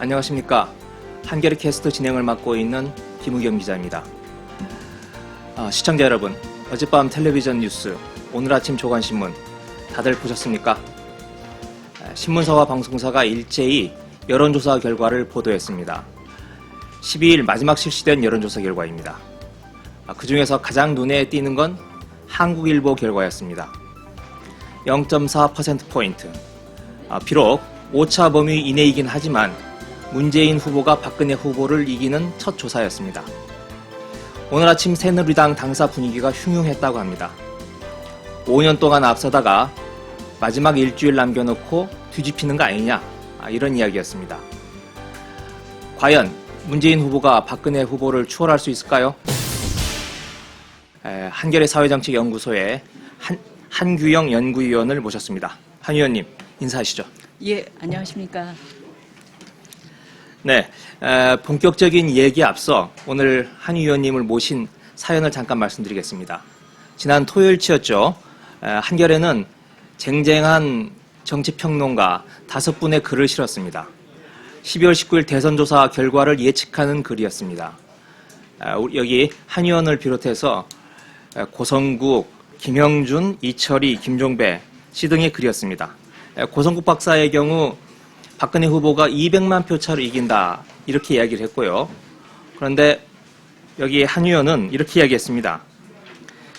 안녕하십니까. 한겨레 캐스트 진행을 맡고 있는 김우경 기자입니다. 시청자 여러분, 어젯밤 텔레비전 뉴스, 오늘 아침 조간신문 다들 보셨습니까? 신문사와 방송사가 일제히 여론조사 결과를 보도했습니다. 12일 마지막 실시된 여론조사 결과입니다. 그 중에서 가장 눈에 띄는 건 한국일보 결과였습니다. 0.4%포인트. 비록 오차 범위 이내이긴 하지만 문재인 후보가 박근혜 후보를 이기는 첫 조사였습니다. 오늘 아침 새누리당 당사 분위기가 흉흉했다고 합니다. 5년 동안 앞서다가 마지막 일주일 남겨놓고 뒤집히는 거 아니냐, 이런 이야기였습니다. 과연 문재인 후보가 박근혜 후보를 추월할 수 있을까요? 한겨레 사회정책연구소의 한규영 연구위원을 모셨습니다. 한 위원님, 인사하시죠. 예, 안녕하십니까. 네, 본격적인 얘기에 앞서 오늘 한 위원님을 모신 사연을 잠깐 말씀드리겠습니다. 지난 토요일치였죠. 한겨레는 쟁쟁한 정치평론가 5분의 글을 실었습니다. 12월 19일 대선조사 결과를 예측하는 글이었습니다. 여기 한 의원을 비롯해서 고성국, 김영준, 이철희, 김종배 씨 등의 글이었습니다. 고성국 박사의 경우 박근혜 후보가 200만 표 차로 이긴다, 이렇게 이야기를 했고요. 그런데 여기 한 의원은 이렇게 이야기했습니다.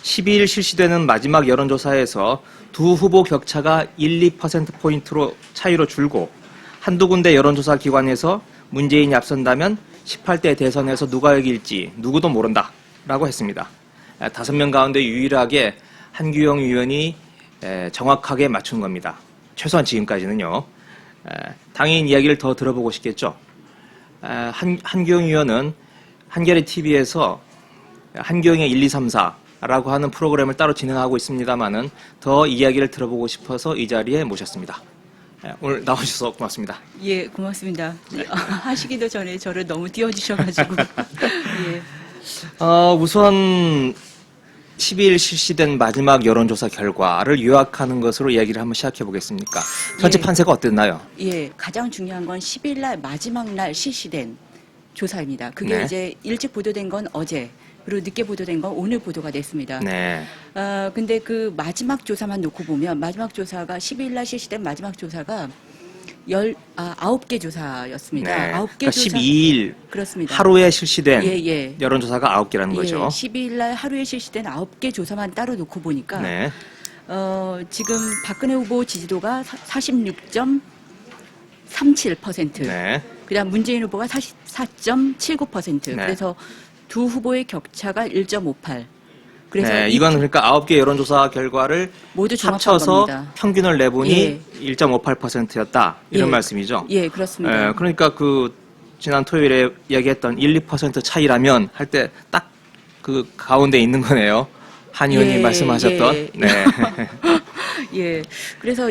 12일 실시되는 마지막 여론조사에서 두 후보 격차가 1, 2%포인트로 차이로 줄고 한두 군데 여론조사 기관에서 문재인이 앞선다면 18대 대선에서 누가 이길지 누구도 모른다 라고 했습니다. 5명 가운데 유일하게 한규영 의원이 정확하게 맞춘 겁니다. 최소한 지금까지는요. 당연 이야기를 더 들어보고 싶겠죠. 한규영 의원은 한겨레 TV에서 한규영의 1, 2, 3, 4라고 하는 프로그램을 따로 진행하고 있습니다만은 더 이야기를 들어보고 싶어서 이 자리에 모셨습니다. 오늘 나와주셔서 고맙습니다. 예, 고맙습니다. 네. 하시기도 전에 저를 너무 띄워주셔가지고. 예. 우선 12일 실시된 마지막 여론조사 결과를 요약하는 것으로 이야기를 한번 시작해 보겠습니까? 현재 예. 판세가 어땠나요? 예, 가장 중요한 건 10일 날 마지막 날 실시된 조사입니다. 그게 네. 이제 일찍 보도된 건 어제, 그리고 늦게 보도된 건 오늘 보도가 됐습니다. 네. 근데 그 마지막 조사만 놓고 보면 마지막 조사가 12일 날 실시된 마지막 조사가 9개 조사였습니다. 네. 9개 그러니까 조사. 12일 그렇습니다. 하루에 실시된 예. 여론조사가 9개라는 거죠. 12일 날 하루에 실시된 9개 조사만 따로 놓고 보니까 네. 지금 박근혜 후보 지지도가 46.37%. 네. 그다음 문재인 후보가 44.79%. 네. 그래서 두 후보의 격차가 1.58. 그래서 네, 이건 그러니까 9개 여론조사 결과를 모두 종합한 합쳐서 겁니다. 평균을 내보니 예. 1.58%였다. 이런 예. 말씀이죠. 예, 그렇습니다. 그러니까 지난 토요일에 이야기했던 1, 2% 차이라면 할 때 딱 그 가운데 있는 거네요. 한 의원님 말씀하셨던. 예. 네. 예. 그래서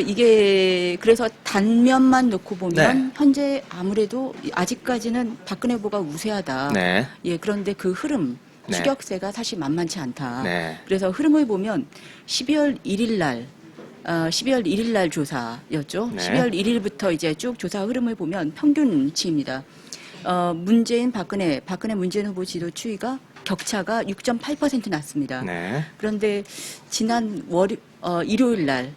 단면만 놓고 보면 네. 현재 아무래도 아직까지는 박근혜 후보가 우세하다. 네. 예. 그런데 그 흐름, 네. 추격세가 사실 만만치 않다. 네. 그래서 흐름을 보면 12월 1일 날 조사였죠. 네. 12월 1일부터 이제 쭉 조사 흐름을 보면 평균치입니다. 문재인 박근혜 문재인 후보 지도 추이가 격차가 6.8% 났습니다. 네. 그런데 지난 일요일 날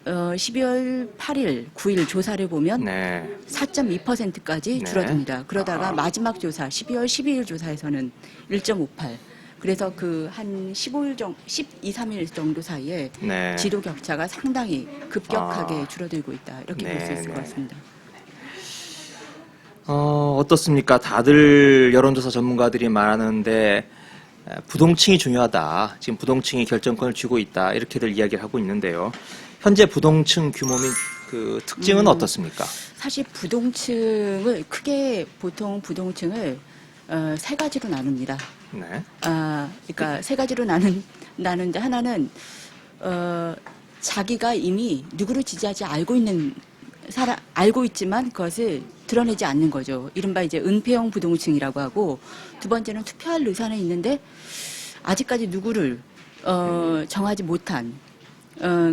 12월 8일, 9일 조사를 보면 네. 4.2%까지 네. 줄어듭니다. 그러다가 마지막 조사 12월 12일 조사에서는 1.58. 그래서 그 한 12, 3일 정도 사이에 네. 지도 격차가 상당히 급격하게 줄어들고 있다. 이렇게 볼 수 있을 것 같습니다. 어떻습니까? 다들 여론조사 전문가들이 말하는데 부동층이 중요하다. 지금 부동층이 결정권을 쥐고 있다. 이렇게들 이야기를 하고 있는데요. 현재 부동층 규모 및 그 특징은 어떻습니까? 사실 보통 부동층을 세 가지로 나눕니다. 네. 그러니까 세 가지로 나누는데 하나는 자기가 이미 누구를 지지하지 알고 있지만 그것을 드러내지 않는 거죠. 이른바 이제 은폐형 부동층이라고 하고, 두 번째는 투표할 의사는 있는데 아직까지 누구를 정하지 못한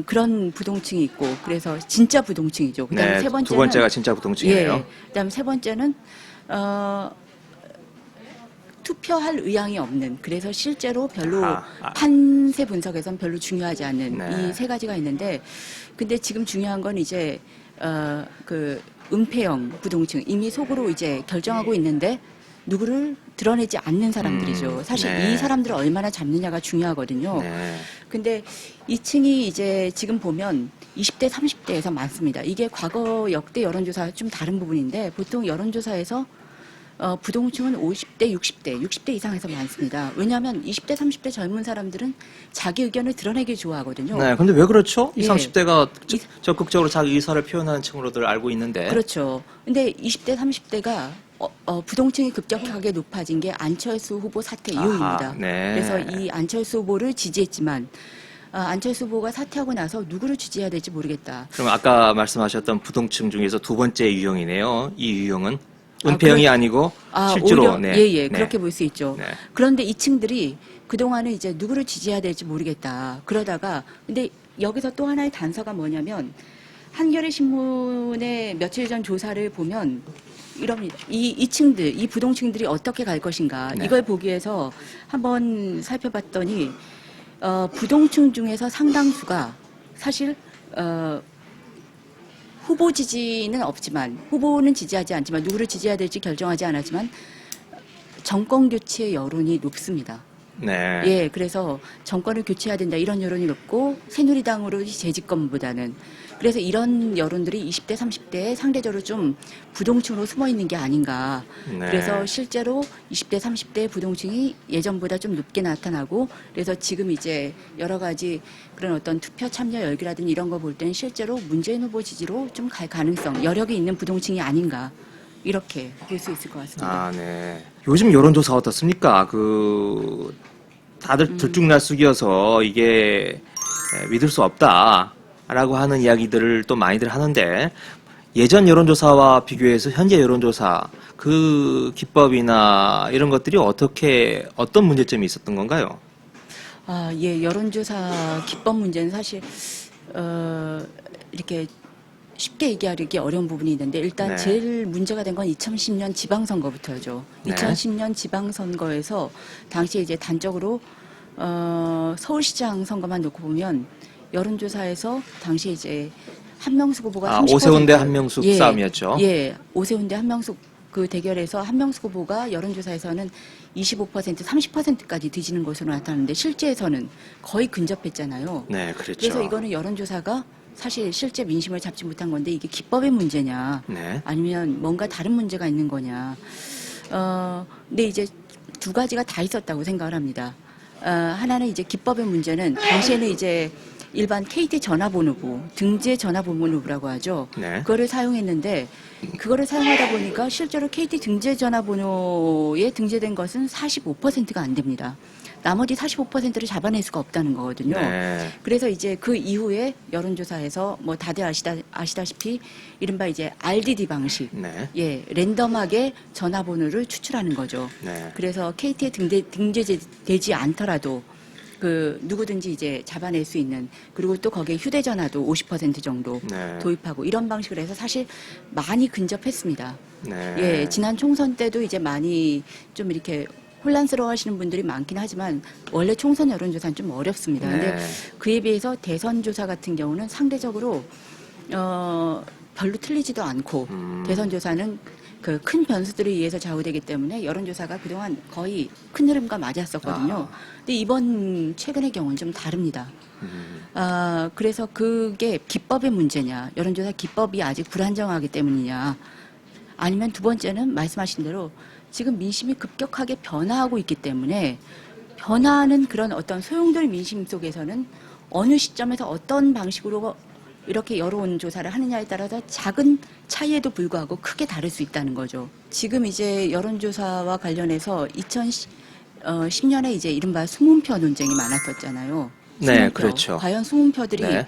그런 부동층이 있고 그래서 진짜 부동층이죠. 그다음에 네, 세 번째는 두 번째가 진짜 부동층이에요. 예. 그다음에 세 번째는 투표할 의향이 없는 그래서 실제로 별로 판세 분석에선 별로 중요하지 않는 네. 이 세 가지가 있는데 근데 지금 중요한 건 이제 그 은폐형 부동층 이미 속으로 이제 결정하고 있는데 누구를 드러내지 않는 사람들이죠. 사실 네. 이 사람들을 얼마나 잡느냐가 중요하거든요. 네. 근데 이 층이 이제 지금 보면 20대, 30대에서 많습니다. 이게 과거 역대 여론조사와 좀 다른 부분인데 보통 여론조사에서 부동층은 50대, 60대 이상에서 많습니다. 왜냐하면 20대, 30대 젊은 사람들은 자기 의견을 드러내기 좋아하거든요. 네, 근데 왜 그렇죠? 20, 예. 30대가 적극적으로 자기 의사를 표현하는 층으로들 알고 있는데. 그렇죠. 근데 20대, 30대가 부동층이 급격하게 높아진 게 안철수 후보 사퇴 이후입니다. 아하, 네. 그래서 이 안철수 후보를 지지했지만 안철수 후보가 사퇴하고 나서 누구를 지지해야 될지 모르겠다. 그럼 아까 말씀하셨던 부동층 중에서 두 번째 유형이네요. 이 유형은 은폐형이 아니고 실제로. 오히려, 네. 그렇게 볼 수 있죠. 네. 그런데 이 층들이 그동안은 이제 누구를 지지해야 될지 모르겠다. 그러다가 근데 여기서 또 하나의 단서가 뭐냐면 한겨레 신문의 며칠 전 조사를 보면 이럽니다. 이 층들, 이 부동층들이 어떻게 갈 것인가 네. 이걸 보기 위해서 한번 살펴봤더니 부동층 중에서 상당수가 사실 후보 지지는 없지만 후보는 지지하지 않지만 누구를 지지해야 될지 결정하지 않았지만 정권 교체 여론이 높습니다. 네. 예, 그래서 정권을 교체해야 된다 이런 여론이 높고 새누리당으로 재집권보다는 그래서 이런 여론들이 20대, 30대에 상대적으로 좀 부동층으로 숨어 있는 게 아닌가. 네. 그래서 실제로 20대, 30대 부동층이 예전보다 좀 높게 나타나고 그래서 지금 이제 여러 가지 그런 어떤 투표 참여 열기라든지 이런 거 볼 때는 실제로 문재인 후보 지지로 좀 갈 가능성, 여력이 있는 부동층이 아닌가. 이렇게 볼 수 있을 것 같습니다. 아, 네. 요즘 여론조사 어떻습니까? 다들 들쭉날쑥이어서 이게 믿을 수 없다라고 하는 이야기들을 또 많이들 하는데 예전 여론조사와 비교해서 현재 여론조사 그 기법이나 이런 것들이 어떤 문제점이 있었던 건가요? 예, 여론조사 기법 문제는 사실 이렇게 쉽게 얘기하기 어려운 부분이 있는데 일단 네. 제일 문제가 된 건 2010년 지방선거부터죠. 네. 2010년 지방선거에서 당시에 이제 단적으로 서울시장 선거만 놓고 보면 여론조사에서 당시에 이제 한명숙 후보가 30%. 오세훈 대 한명숙 싸움이었죠. 예, 오세훈 대 한명숙 그 대결에서 한명숙 후보가 여론조사에서는 25%, 30%까지 뒤지는 것으로 나타났는데 실제에서는 거의 근접했잖아요. 네, 그렇죠. 그래서 이거는 여론조사가 사실 실제 민심을 잡지 못한 건데 이게 기법의 문제냐 네. 아니면 뭔가 다른 문제가 있는 거냐. 근데 이제 두 가지가 다 있었다고 생각을 합니다. 하나는 이제 기법의 문제는 당시에는 이제 일반 KT 전화번호부, 등재 전화번호부라고 하죠. 네. 그거를 사용했는데 그거를 사용하다 보니까 실제로 KT 등재 전화번호에 등재된 것은 45%가 안 됩니다. 나머지 45%를 잡아낼 수가 없다는 거거든요. 네. 그래서 이제 그 이후에 여론조사에서 뭐 다들 아시다시피 이른바 이제 RDD 방식, 네. 예, 랜덤하게 전화번호를 추출하는 거죠. 네. 그래서 KT에 등재되지 않더라도 그 누구든지 이제 잡아낼 수 있는 그리고 또 거기에 휴대전화도 50% 정도 네. 도입하고 이런 방식으로 해서 사실 많이 근접했습니다. 네. 예, 지난 총선 때도 이제 많이 좀 이렇게 혼란스러워하시는 분들이 많긴 하지만 원래 총선 여론조사는 좀 어렵습니다. 근데 네. 그에 비해서 대선 조사 같은 경우는 상대적으로 별로 틀리지도 않고 대선 조사는 그 큰 변수들에 의해서 좌우되기 때문에 여론조사가 그동안 거의 큰 흐름과 맞았었거든요. 근데 이번 최근의 경우는 좀 다릅니다. 그래서 그게 기법의 문제냐, 여론조사 기법이 아직 불안정하기 때문이냐, 아니면 두 번째는 말씀하신 대로 지금 민심이 급격하게 변화하고 있기 때문에 변화하는 그런 어떤 소용돌이 민심 속에서는 어느 시점에서 어떤 방식으로 이렇게 여론조사를 하느냐에 따라서 작은 차이에도 불구하고 크게 다를 수 있다는 거죠. 지금 이제 여론조사와 관련해서 2010년에 이제 이른바 수문표 논쟁이 많았었잖아요. 네, 수문표. 그렇죠. 과연 수문표들이 네.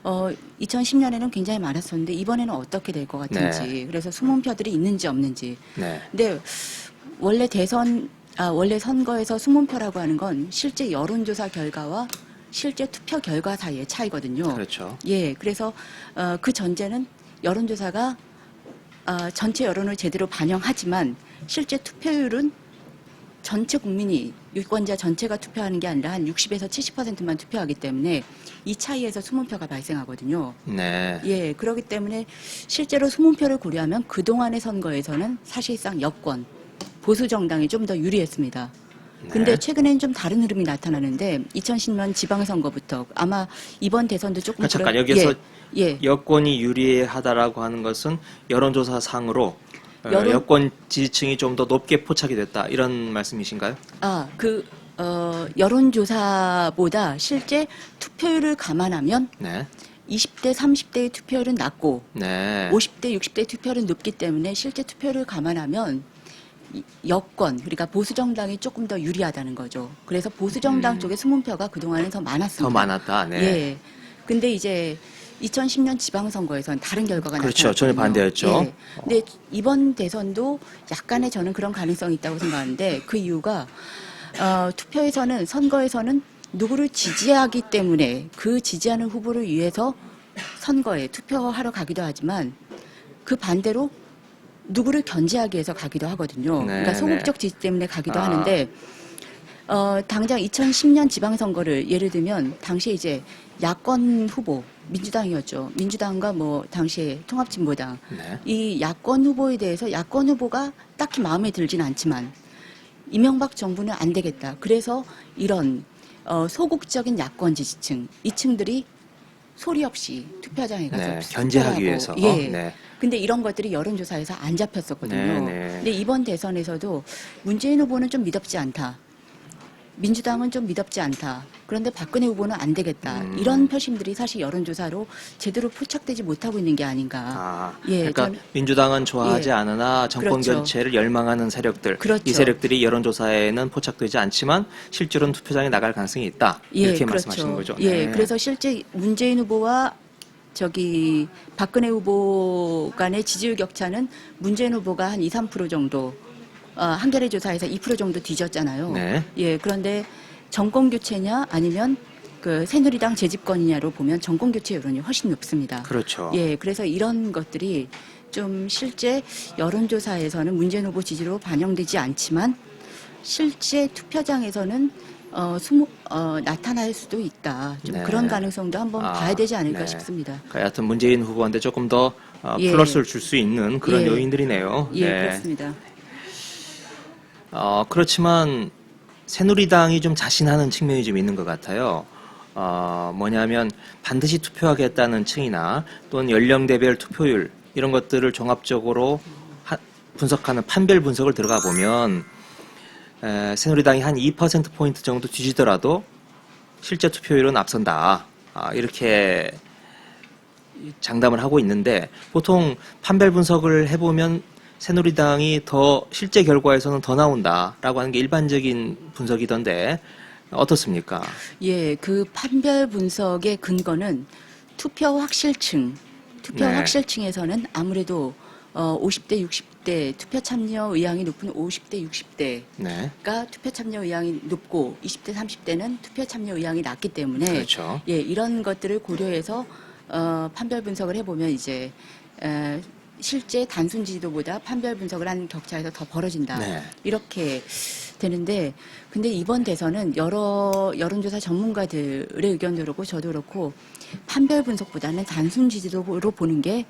2010년에는 굉장히 많았었는데 이번에는 어떻게 될 것 같은지 네. 그래서 수문표들이 있는지 없는지. 네. 근데 원래 선거에서 수문표라고 하는 건 실제 여론조사 결과와 실제 투표 결과 사이의 차이거든요. 그렇죠. 예, 그래서 그 전제는 여론조사가 전체 여론을 제대로 반영하지만 실제 투표율은 전체 국민이 유권자 전체가 투표하는 게 아니라 한 60에서 70%만 투표하기 때문에 이 차이에서 수문표가 발생하거든요. 네. 예, 그렇기 때문에 실제로 수문표를 고려하면 그동안의 선거에서는 사실상 여권, 보수 정당이 좀 더 유리했습니다. 근데 네. 최근에는 좀 다른 흐름이 나타나는데 2010년 지방선거부터 아마 이번 대선도 조금 잠깐 여기서 예. 여권이 유리하다라고 하는 것은 여론조사상으로 여론- 여권 지지층이 좀 더 높게 포착이 됐다 이런 말씀이신가요? 여론조사보다 실제 투표율을 감안하면 네. 20대, 30대의 투표율은 낮고 네. 50대, 60대 투표율은 높기 때문에 실제 투표율을 감안하면 여권, 그러니까 보수정당이 조금 더 유리하다는 거죠. 그래서 보수정당 쪽의 수문표가 그동안은 더 많았습니다. 더 많았다. 네. 예. 근데 이제 2010년 지방선거에서는 다른 결과가 그렇죠. 나타났거든요. 전혀 반대였죠. 예. 근데 이번 대선도 약간의 저는 그런 가능성이 있다고 생각하는데 그 이유가 투표에서는 선거에서는 누구를 지지하기 때문에 그 지지하는 후보를 위해서 선거에 투표하러 가기도 하지만 그 반대로 누구를 견제하기 위해서 가기도 하거든요. 네, 그러니까 소극적 지지 때문에 가기도 아. 하는데 당장 2010년 지방선거를 예를 들면 당시에 이제 야권 후보 민주당이었죠. 민주당과 뭐 당시에 통합진보당 네. 이 야권 후보에 대해서 야권 후보가 딱히 마음에 들진 않지만 이명박 정부는 안 되겠다. 그래서 이런 소극적인 야권 지지층 이 층들이 소리 없이 투표장에 가서 네. 투표하고, 견제하기 위해서. 예. 네. 근데 이런 것들이 여론조사에서 안 잡혔었거든요. 네, 네. 근데 이번 대선에서도 문재인 후보는 좀 미덥지 않다. 민주당은 좀 미덥지 않다. 그런데 박근혜 후보는 안 되겠다. 이런 표심들이 사실 여론조사로 제대로 포착되지 못하고 있는 게 아닌가. 아, 예, 그러니까 전- 민주당은 좋아하지 예. 않으나 정권 그렇죠. 교체를 열망하는 세력들, 그렇죠. 이 세력들이 여론조사에는 포착되지 않지만 실제로는 투표장에 나갈 가능성이 있다. 이렇게 말씀하시는 거죠. 예, 네. 그래서 실제 문재인 후보와 박근혜 후보 간의 지지율 격차는 문재인 후보가 한 2, 3% 정도, 한겨레 조사에서 2% 정도 뒤졌잖아요. 네. 예, 그런데 정권 교체냐 아니면 그 새누리당 재집권이냐로 보면 정권 교체 여론이 훨씬 높습니다. 그렇죠. 예, 그래서 이런 것들이 좀 실제 여론조사에서는 문재인 후보 지지로 반영되지 않지만 실제 투표장에서는 나타날 수도 있다. 좀 네. 그런 가능성도 한번 봐야 되지 않을까 네. 싶습니다. 그러니까 여하튼 문재인 후보한테 조금 더 예. 플러스를 줄 수 있는 그런 예. 요인들이네요. 예, 네. 그렇습니다. 그렇지만 새누리당이 좀 자신하는 측면이 좀 있는 것 같아요. 뭐냐면 반드시 투표하겠다는 층이나 또는 연령대별 투표율 이런 것들을 종합적으로 분석하는 판별 분석을 들어가 보면 새누리당이 한 2%포인트 정도 뒤지더라도 실제 투표율은 앞선다. 이렇게 장담을 하고 있는데 보통 판별 분석을 해보면 새누리당이 더 실제 결과에서는 더 나온다라고 하는 게 일반적인 분석이던데 어떻습니까? 예, 그 판별 분석의 근거는 투표 확실층, 투표 네. 확실층에서는 아무래도 50대, 60대 투표 참여 의향이 높은 50대, 60대 네. 가 투표 참여 의향이 높고 20대, 30대는 투표 참여 의향이 낮기 때문에 그렇죠. 예, 이런 것들을 고려해서 판별 분석을 해보면 이제 실제 단순 지지도보다 판별 분석을 한 격차에서 더 벌어진다. 네. 이렇게 되는데 근데 이번 대선은 여러 여론조사 전문가들의 의견도 그렇고 저도 그렇고 판별 분석보다는 단순 지지도로 보는 게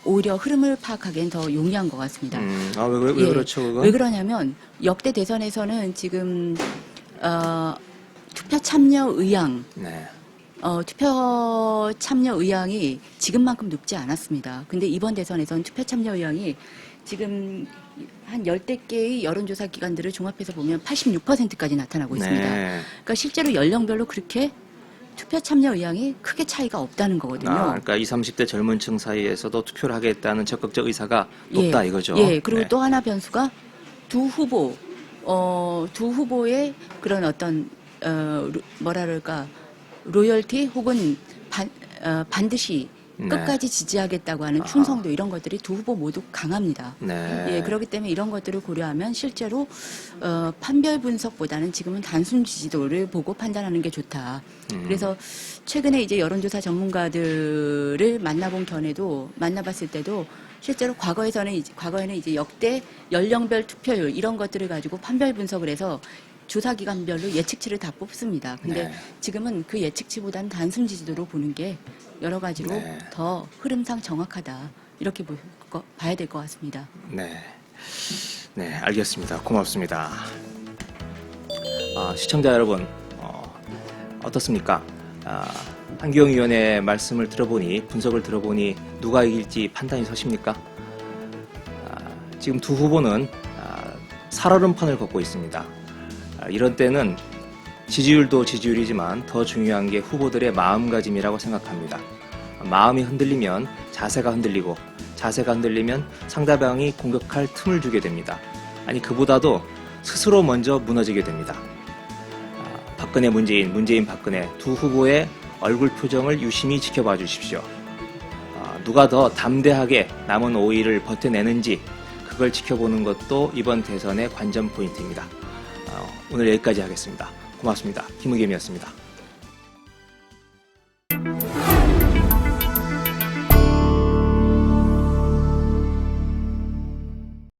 오히려 흐름을 파악하기엔 더 용이한 것 같습니다. 왜 예. 그렇죠, 그건? 왜 그러냐면 역대 대선에서는 지금 투표 참여 의향, 네. 투표 참여 의향이 지금만큼 높지 않았습니다. 근데 이번 대선에서는 투표 참여 의향이 지금 한 10대 개의 여론조사 기관들을 종합해서 보면 86%까지 나타나고 있습니다. 네. 그러니까 실제로 연령별로 그렇게 투표 참여 의향이 크게 차이가 없다는 거거든요. 그러니까 20, 30대 젊은 층 사이에서도 투표를 하겠다는 적극적 의사가 높다 이거죠. 예, 그리고 네. 또 하나 변수가 두 후보의 그런 어떤 뭐라 그럴까 로열티 혹은 반드시 네. 끝까지 지지하겠다고 하는 충성도 이런 것들이 두 후보 모두 강합니다. 네. 예, 그렇기 때문에 이런 것들을 고려하면 실제로 판별 분석보다는 지금은 단순 지지도를 보고 판단하는 게 좋다. 그래서 최근에 이제 여론조사 전문가들을 만나봤을 때도 실제로 과거에는 이제 역대 연령별 투표율 이런 것들을 가지고 판별 분석을 해서 조사 기간별로 예측치를 다 뽑습니다. 근데 네. 지금은 그 예측치보다는 단순 지지도로 보는 게 여러 가지로 네. 더 흐름상 정확하다. 이렇게 봐야 될 것 같습니다. 네. 네, 알겠습니다. 고맙습니다. 시청자 여러분, 어떻습니까? 한기영 의원의 말씀을 분석을 들어보니 누가 이길지 판단이 서십니까? 지금 두 후보는 살얼음판을 걷고 있습니다. 이런 때는 지지율도 지지율이지만 더 중요한 게 후보들의 마음가짐이라고 생각합니다. 마음이 흔들리면 자세가 흔들리고 자세가 흔들리면 상대방이 공격할 틈을 주게 됩니다. 아니 그보다도 스스로 먼저 무너지게 됩니다. 박근혜 문재인, 문재인 박근혜 두 후보의 얼굴 표정을 유심히 지켜봐 주십시오. 누가 더 담대하게 남은 5일을 버텨내는지 그걸 지켜보는 것도 이번 대선의 관전 포인트입니다. 오늘 여기까지 하겠습니다. 고맙습니다. 김의겸이었습니다.